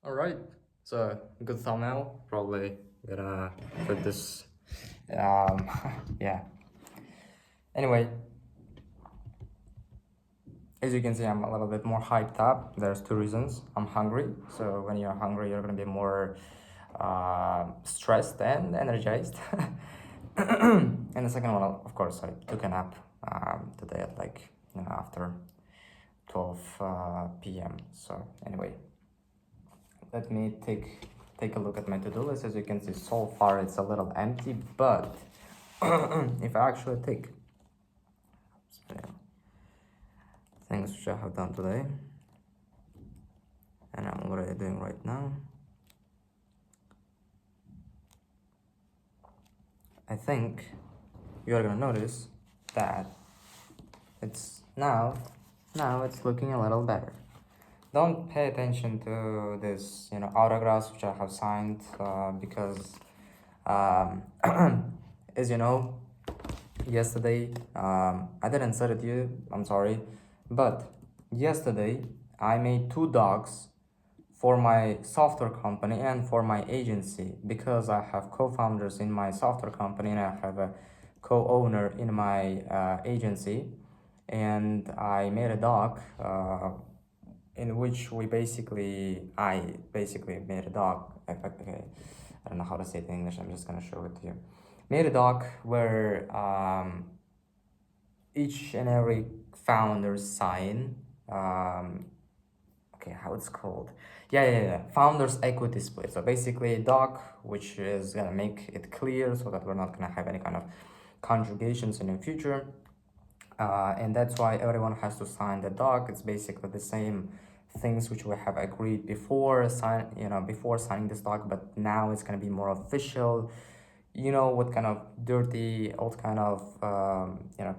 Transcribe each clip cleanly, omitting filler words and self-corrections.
Alright, it's a good thumbnail. Probably gonna put this. Yeah. Anyway, as you can see, I'm a little bit more hyped up. There's two reasons. I'm hungry, so when you're hungry, you're gonna be more stressed and energized. And the second one, of course, I took a nap today at after 12 p.m. So anyway, let me take a look at my to-do list. As you can see, so far it's a little empty, but if I actually take things which I have done today and I'm already doing right now, I think you're gonna notice that it's now it's looking a little better. Don't pay attention to this, autographs which I have signed because, as you know, yesterday, I didn't say it to you, I'm sorry, but yesterday I made two docs for my software company and for my agency because I have co-founders in my software company and I have a co-owner in my agency, and I made a doc in which I basically made a doc. Okay, I don't know how to say it in English. I'm just gonna show it to you. Made a doc where each and every founder sign. Okay, how it's called? Yeah. Founders equity split. So basically, a doc which is gonna make it clear so that we're not gonna have any kind of conjugations in the future. And that's why everyone has to sign the doc. It's basically the same things which we have agreed before signing this doc, but now it's gonna be more official. You know what kind of dirty old kind of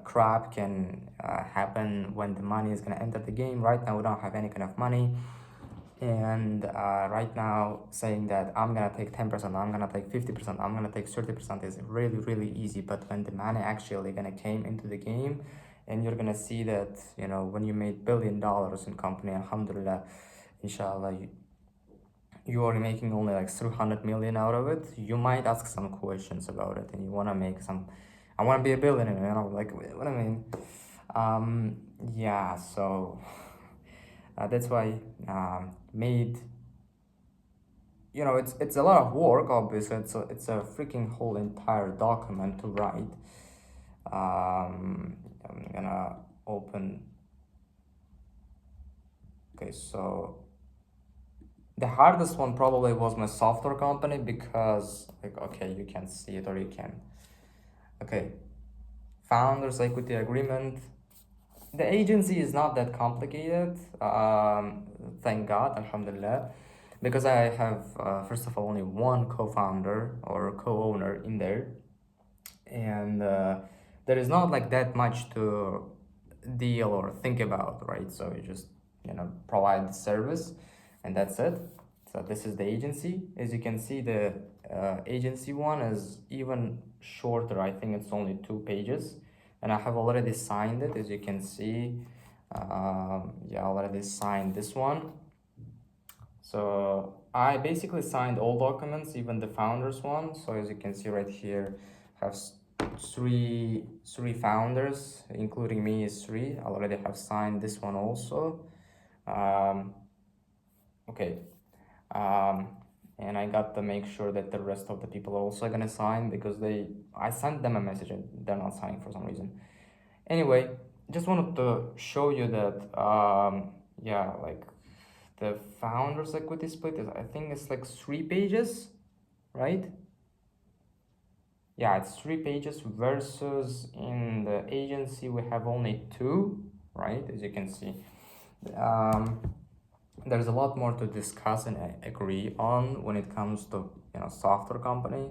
crap can happen when the money is gonna enter the game. Right now we don't have any kind of money, and right now saying that I'm gonna take 10%, I'm gonna take 50%, I'm gonna take 30% is really easy. But when the money actually gonna came into the game, and you're gonna see that when you made $1 billion in company, alhamdulillah, inshallah, you are making only like 300 million out of it, you might ask some questions about it and you want to make some, I want to be a billionaire, like what I mean. Yeah, so that's why made, it's a lot of work. Obviously it's a freaking whole entire document to write. I'm gonna open. Okay, so the hardest one probably was my software company because, okay, you can see it or you can. Okay, founders equity agreement. The agency is not that complicated, thank God, alhamdulillah, because I have, first of all, only one co-founder or co-owner in there, and there is not like that much to deal or think about, right? So you just, provide the service and that's it. So this is the agency. As you can see, the agency one is even shorter. I think it's only 2 pages, and I have already signed it. As you can see, yeah, I already signed this one. So I basically signed all documents, even the founders one. So as you can see right here, have three founders, including me is 3. I already have signed this one also. Okay, and I got to make sure that the rest of the people are also gonna sign because I sent them a message and they're not signing for some reason. Anyway, just wanted to show you that yeah, like the founders equity split is, I think it's like 3 pages, right? Yeah, it's 3 pages versus in the agency we have only 2, right? As you can see. There's a lot more to discuss and agree on when it comes to software company.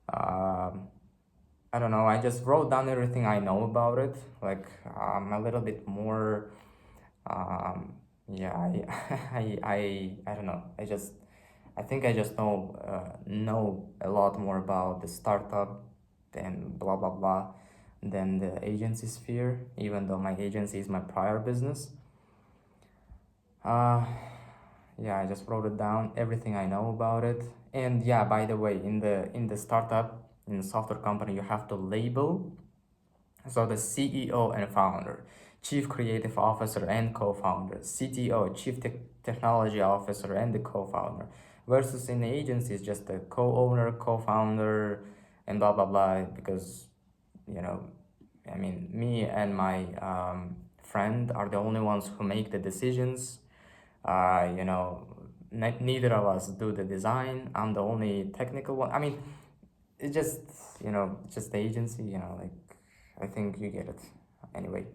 I don't know, I just wrote down everything I know about it, like a little bit more. Yeah, I don't know, I think I just know a lot more about the startup than blah blah blah than the agency sphere, even though my agency is my prior business. yeah, I just wrote it down, everything I know about it. And yeah, by the way, in the startup, in the software company, you have to label. So the CEO and founder, chief creative officer and co-founder, CTO, chief technology officer and the co-founder, versus in the agency is just the co-owner, co-founder, and blah blah blah. Because you know, I mean, me and my friend are the only ones who make the decisions. You know, neither of us do the design. I'm the only technical one. I mean, it's just, just the agency. Like, I think you get it. Anyway,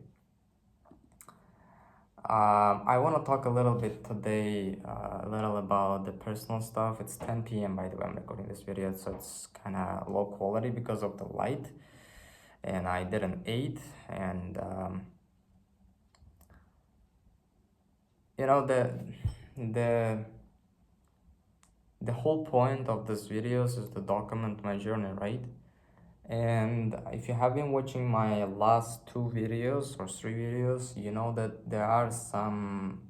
I want to talk a little bit today, a little about the personal stuff. It's 10 p.m. by the way. I'm recording this video, so it's kind of low quality because of the light, and I didn't eat, and you know the the whole point of this videos is to document my journey, right? And if you have been watching my last two videos or three videos, you know that there are some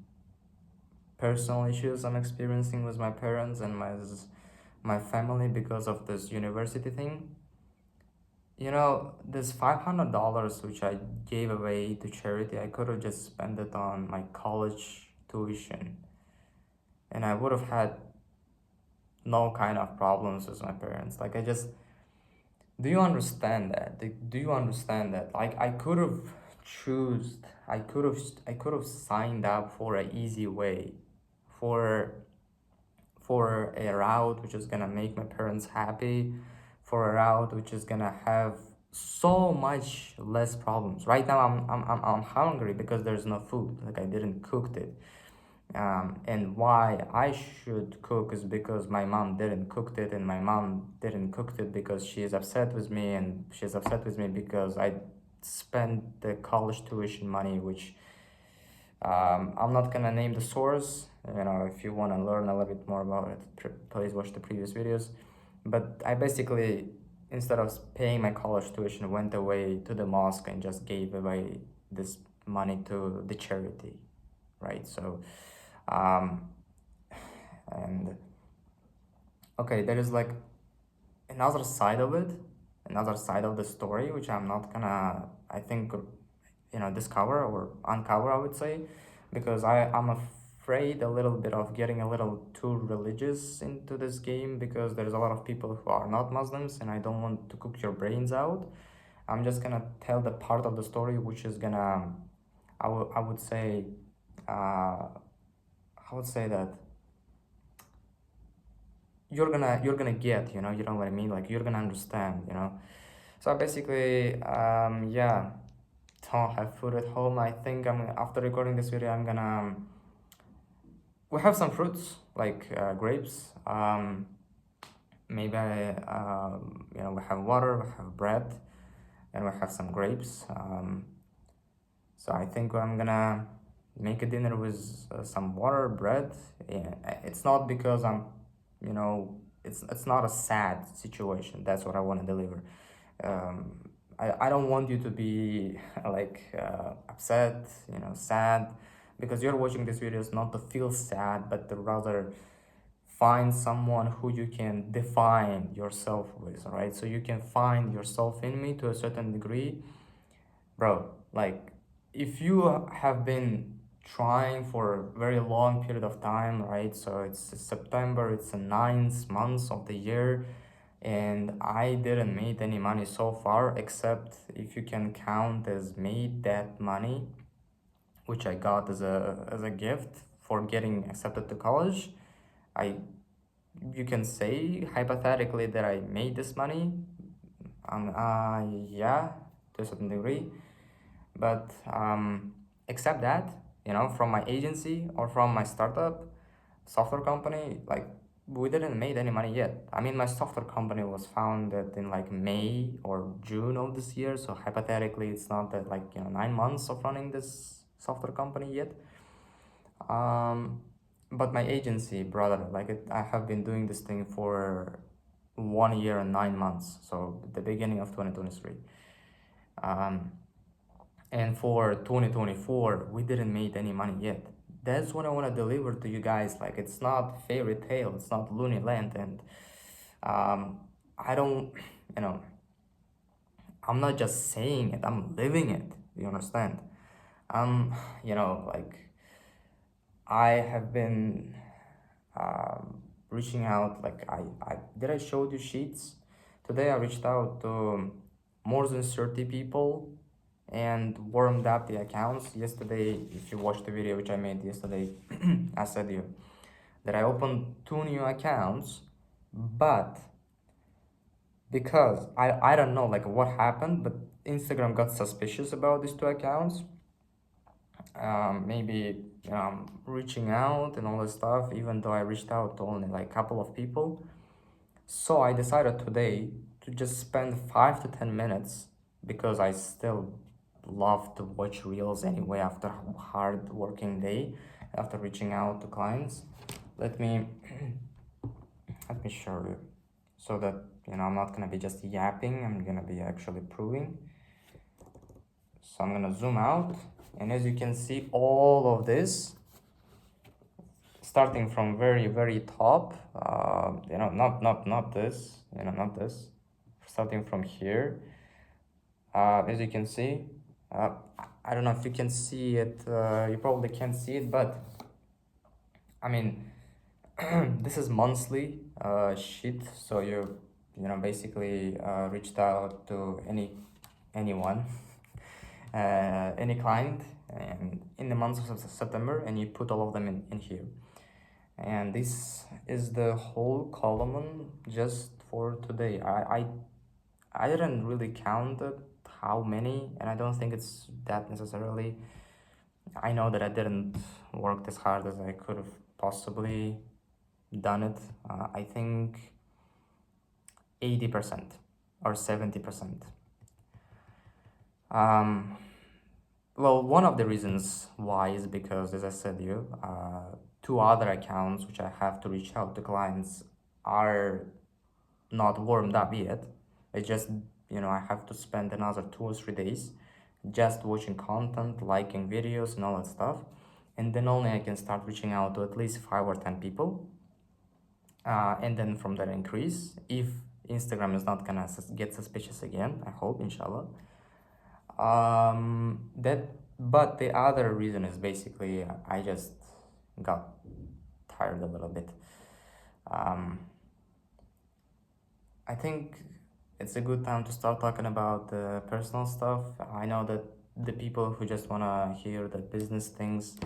personal issues I'm experiencing with my parents and my family because of this university thing. This $500 which I gave away to charity, I could have just spent it on my college tuition, and I would have had no kind of problems with my parents. Like, do you understand that? Do you understand that? Like, I could have choose. I could have signed up for an easy way, for for a route which is gonna make my parents happy, for a route which is gonna have so much less problems. Right now, I'm hungry because there's no food. Like, I didn't cook it. And why I should cook is because my mom didn't cook it, and my mom didn't cook it because she is upset with me, and she's upset with me because I spent the college tuition money, which I'm not gonna name the source. If you want to learn a little bit more about it, please watch the previous videos. But I basically, instead of paying my college tuition, went away to the mosque and just gave away this money to the charity, right? So, um, and okay, there is like another side of it, another side of the story, which I'm not gonna, I think, discover or uncover, I would say, because I'm afraid a little bit of getting a little too religious into this game, because there's a lot of people who are not Muslims, and I don't want to cook your brains out. I'm just gonna tell the part of the story which is gonna, I would say, I would say that you're gonna get, you know what I mean, like, you're gonna understand. So basically, yeah, don't have food at home. I think I'm after recording this video, I'm gonna we have some fruits like grapes. Maybe we have water, we have bread, and we have some grapes. So I think I'm gonna make a dinner with some water, bread. Yeah, it's not because you know, it's not a sad situation. That's what I want to deliver. I don't want you to be like upset, sad, because you're watching these videos not to feel sad, but to rather find someone who you can define yourself with, right? So you can find yourself in me to a certain degree, bro. Like, if you have been trying for a very long period of time, right? So it's September, it's the ninth month of the year, and I didn't make any money so far, except if you can count as made that money, which I got as a gift for getting accepted to college. I You can say hypothetically that I made this money. Yeah, to a certain degree, but except that, from my agency or from my startup software company, like, we didn't made any money yet. I mean, my software company was founded in like May or June of this year, so hypothetically it's not that, like, 9 months of running this software company yet. But my agency, brother, like, I have been doing this thing for 1 year and 9 months, so the beginning of 2023. um, and for 2024 we didn't make any money yet. that's what I want to deliver to you guys. Like, it's not fairy tale, it's not loony land, and um, I don't, you know, I'm not just saying it, I'm living it. You understand? Um, like, I have been reaching out. Like, I did I show you sheets? Today I reached out to more than 30 people and warmed up the accounts. Yesterday, if you watched the video which I made yesterday, I said you that I opened 2 new accounts, but because I don't know like what happened, but Instagram got suspicious about these 2 accounts. Maybe reaching out and all this stuff, even though I reached out to only like a couple of people. So I decided today to just spend 5 to 10 minutes, because I still love to watch reels anyway after a hard working day, after reaching out to clients. Let me let me show you, so that I'm not gonna be just yapping, I'm gonna be actually proving. So I'm gonna zoom out, and as you can see, all of this, starting from very top, not this, not this, starting from here, as you can see, I don't know if you can see it, you probably can't see it, but I mean, this is monthly sheet, so basically reached out to anyone, any client, and in the month of September, and you put all of them in here. And this is the whole column just for today. I didn't really count it, how many, and I don't think it's that necessarily. I know that I didn't work as hard as I could have possibly done it. I think 80% or 70%. Well, one of the reasons why is because, as I said, 2 other accounts which I have to reach out to clients are not warmed up yet. It's just, I have to spend another 2 or 3 days just watching content, liking videos, and all that stuff. And then only I can start reaching out to at least 5 or 10 people. And then from there increase, if Instagram is not gonna get suspicious again, I hope, inshallah. But the other reason is basically I just got tired a little bit. I think it's a good time to start talking about the personal stuff. I know that the people who just wanna hear the business things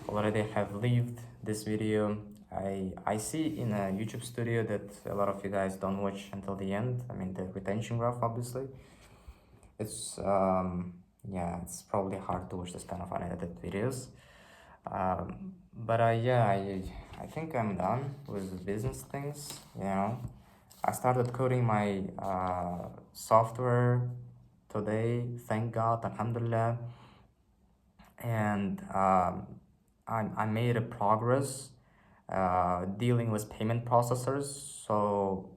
already have lived this video. I see in a YouTube studio that a lot of you guys don't watch until the end. I mean, the retention graph, obviously. It's it's probably hard to watch this kind of unedited videos. But I think I'm done with the business things. I started coding my software today, thank God, alhamdulillah. And I made a progress dealing with payment processors. So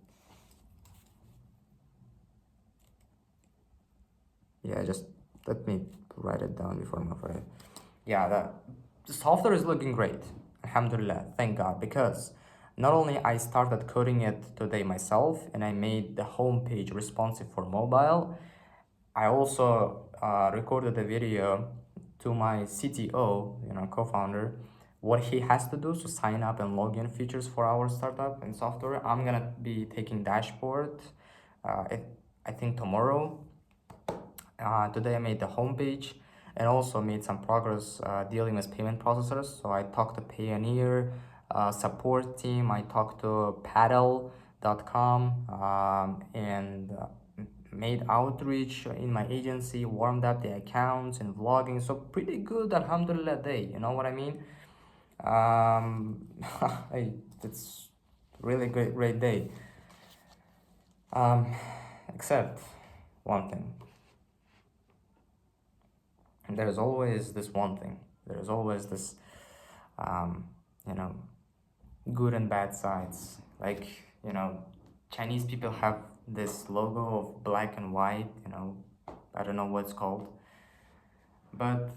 yeah, just let me write it down before I'm afraid. Yeah, the software is looking great, alhamdulillah, thank God, because not only I started coding it today myself and I made the homepage responsive for mobile, I also recorded a video to my CTO, co-founder, what he has to do to sign up and login features for our startup and software. I'm gonna be taking dashboard, I think tomorrow. Today I made the homepage and also made some progress dealing with payment processors. So I talked to Payoneer support team, I talked to paddle.com, and made outreach in my agency, warmed up the accounts and vlogging. So pretty good, alhamdulillah day, you know what I mean? It's really great day. Except one thing. There's always this one thing. There's always this, you know, good and bad sides. Like, Chinese people have this logo of black and white, I don't know what it's called. But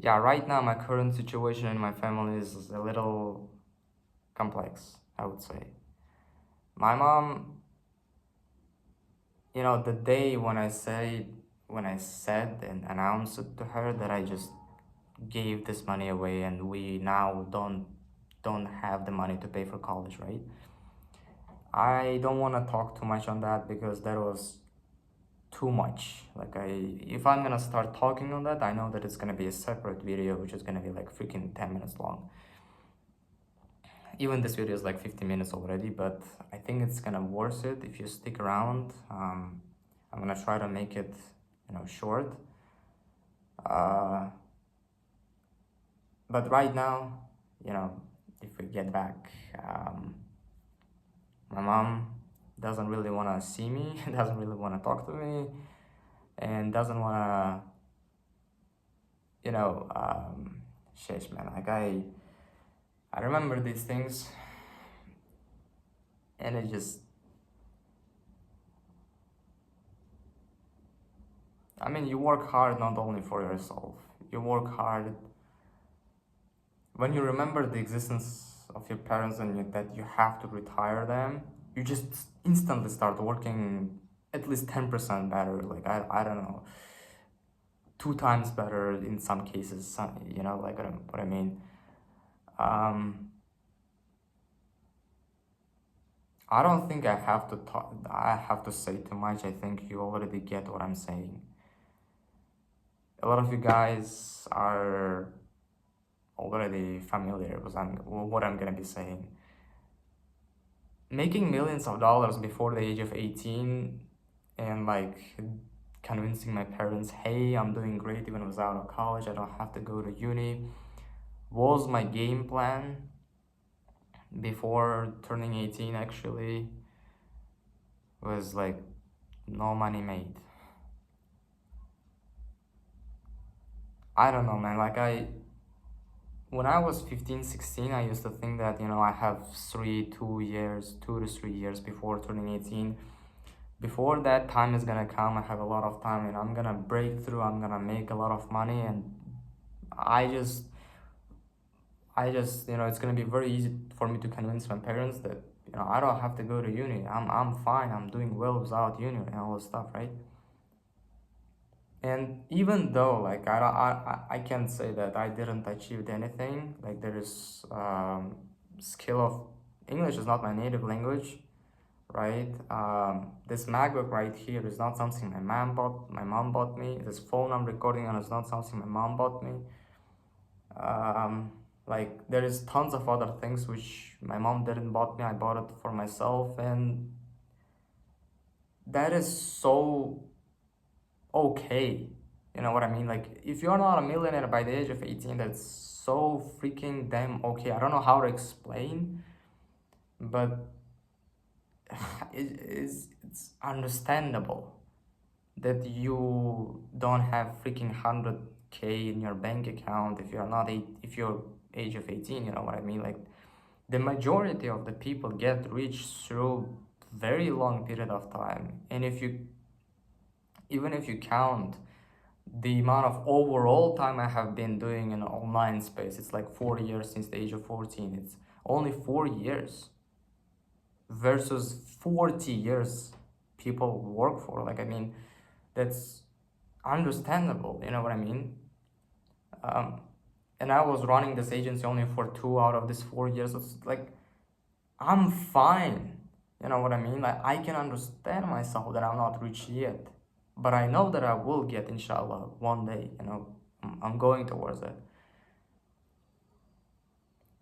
yeah, right now my current situation in my family is a little complex, I would say. My mom, the day when I said and announced it to her that I just gave this money away and we now don't have the money to pay for college, right? I don't want to talk too much on that because that was too much. Like, if I'm gonna start talking on that, I know that it's gonna be a separate video which is gonna be like freaking 10 minutes long. Even this video is like 50 minutes already, but I think it's gonna worth it if you stick around. I'm gonna try to make it, short. Uh, but right now, if we get back, my mom doesn't really want to see me, doesn't really want to talk to me, and doesn't want to, sheesh, man. Like, I remember these things, and it just, I mean, you work hard not only for yourself, you work hard when you remember the existence of your parents and that you have to retire them, you just instantly start working at least 10% better. Like, I don't know, two times better in some cases, like what I mean. I don't think I have to talk, I have to say too much. I think you already get what I'm saying. A lot of you guys are already familiar with what I'm gonna be saying. Making millions of dollars before the age of 18 and like convincing my parents, hey, I'm doing great even without a college, I don't have to go to uni, was my game plan before turning 18. Actually was like no money made. I don't know, man. Like, when I was 15, 16, I used to think that, I have 2 to 3 years before turning 18. Before that time is gonna come, I have a lot of time and I'm gonna break through, I'm gonna make a lot of money, and I just, it's gonna be very easy for me to convince my parents that, I don't have to go to uni. I'm fine. I'm doing well without uni and all this stuff, right? And even though, like, I can't say that I didn't achieve anything. Like, there is skill of English is not my native language, right? This MacBook right here is not something my mom bought me. This phone I'm recording on is not something my mom bought me. Like, there is tons of other things which my mom didn't bought me. I bought it for myself, and that is so okay. You know what I mean? Like, if you're not a millionaire by the age of 18, that's so freaking damn okay. I don't know how to explain, but it's understandable that you don't have freaking 100K in your bank account if you're age of 18, you know what I mean? Like, the majority of the people get rich through very long period of time. And even if you count the amount of overall time I have been doing in online space, it's like 4 years since the age of 14. It's only 4 years versus 40 years people work for. Like, I mean, that's understandable, you know what I mean? Um, and I was running this agency only for 2 out of these 4 years. It's like, I'm fine, you know what I mean? Like, I can understand myself that I'm not rich yet, but I know that I will get, inshallah, one day. I'm going towards it.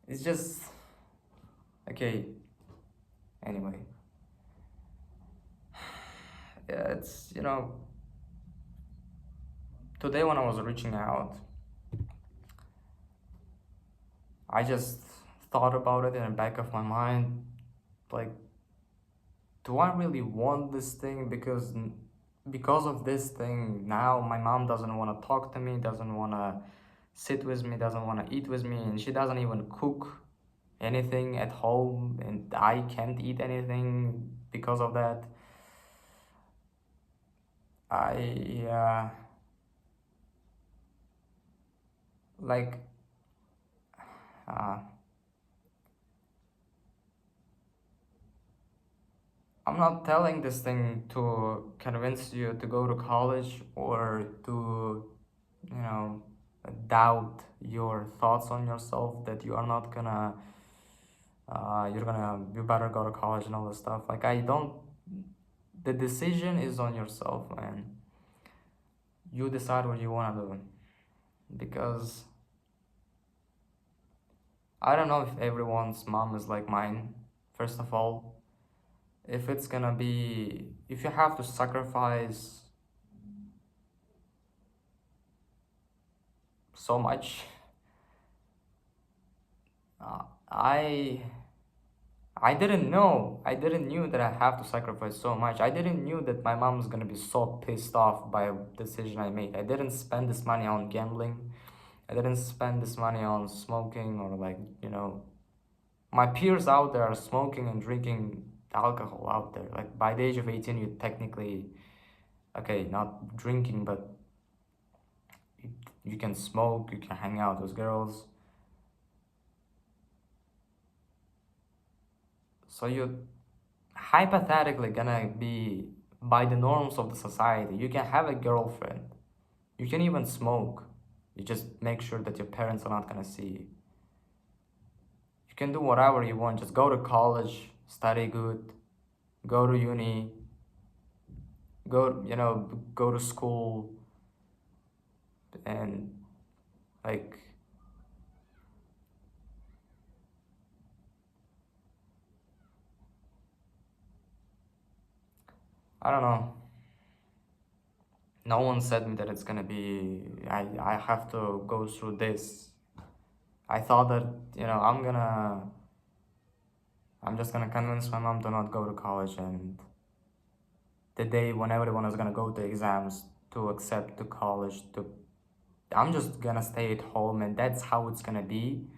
It's just okay. Anyway, yeah, it's today when I was reaching out, I just thought about it in the back of my mind, like, do I really want this thing? Because of this thing, now my mom doesn't want to talk to me, doesn't want to sit with me, doesn't want to eat with me, and she doesn't even cook anything at home, and I can't eat anything because of that. I like uh, I'm not telling this thing to convince you to go to college or to, you know, doubt your thoughts on yourself that you are not gonna, you better go to college and all this stuff. Like, I don't, the decision is on yourself, man. You decide what you wanna do. Because I don't know if everyone's mom is like mine, first of all. If it's gonna be, if you have to sacrifice so much, uh, I I didn't know. I didn't knew that I have to sacrifice so much. I didn't knew that my mom was gonna be so pissed off by a decision I made. I didn't spend this money on gambling. I didn't spend this money on smoking or like, my peers out there are smoking and drinking alcohol out there. Like by the age of 18, you technically, okay, not drinking, but you, you can smoke, you can hang out with girls. So you're hypothetically gonna be by the norms of the society. You can have a girlfriend. You can even smoke. You just make sure that your parents are not gonna see you. You can do whatever you want. Just go to college, study good, go to uni, go to school, and like I don't know. No one said me that it's gonna be. I have to go through this. I thought that I'm just gonna convince my mom to not go to college, and the day when everyone is gonna go to exams to accept to college, to I'm just gonna stay at home, and that's how it's gonna be.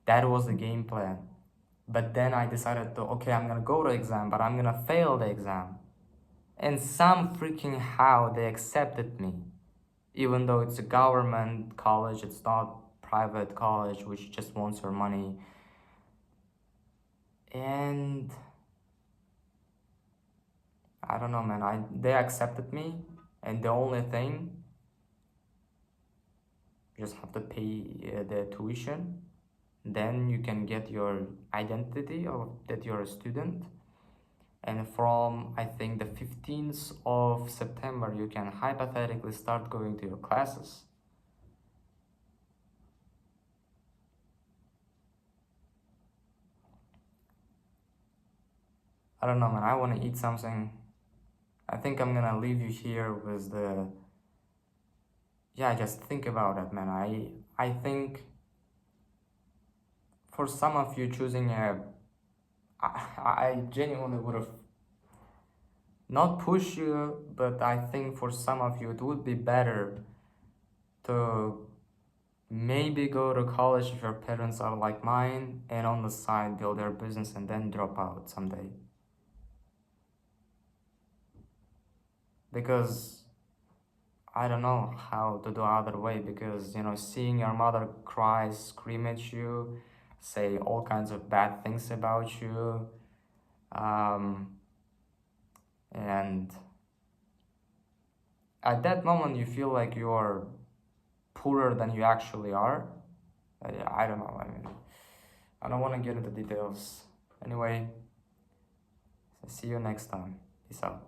That was the game plan. But then I decided to, okay, I'm gonna go to exam, but I'm gonna fail the exam. And some freaking how they accepted me, even though it's a government college, it's not private college which just wants your money. And I don't know, man. They accepted me, and the only thing, you just have to pay the tuition. Then you can get your identity of that you're a student. And from I think the 15th of September, you can hypothetically start going to your classes. I don't know, man. I want to eat something. I think I'm gonna leave you here with the. Yeah, just think about it, man. I think for some of you choosing I genuinely would have not push you, but I think for some of you it would be better to maybe go to college if your parents are like mine, and on the side build their business and then drop out someday. Because I don't know how to do other way, because seeing your mother cry, scream at you, say all kinds of bad things about you, um, and at that moment you feel like you're poorer than you actually are. I don't know. I mean, I don't want to get into details. Anyway, see you next time. Peace out.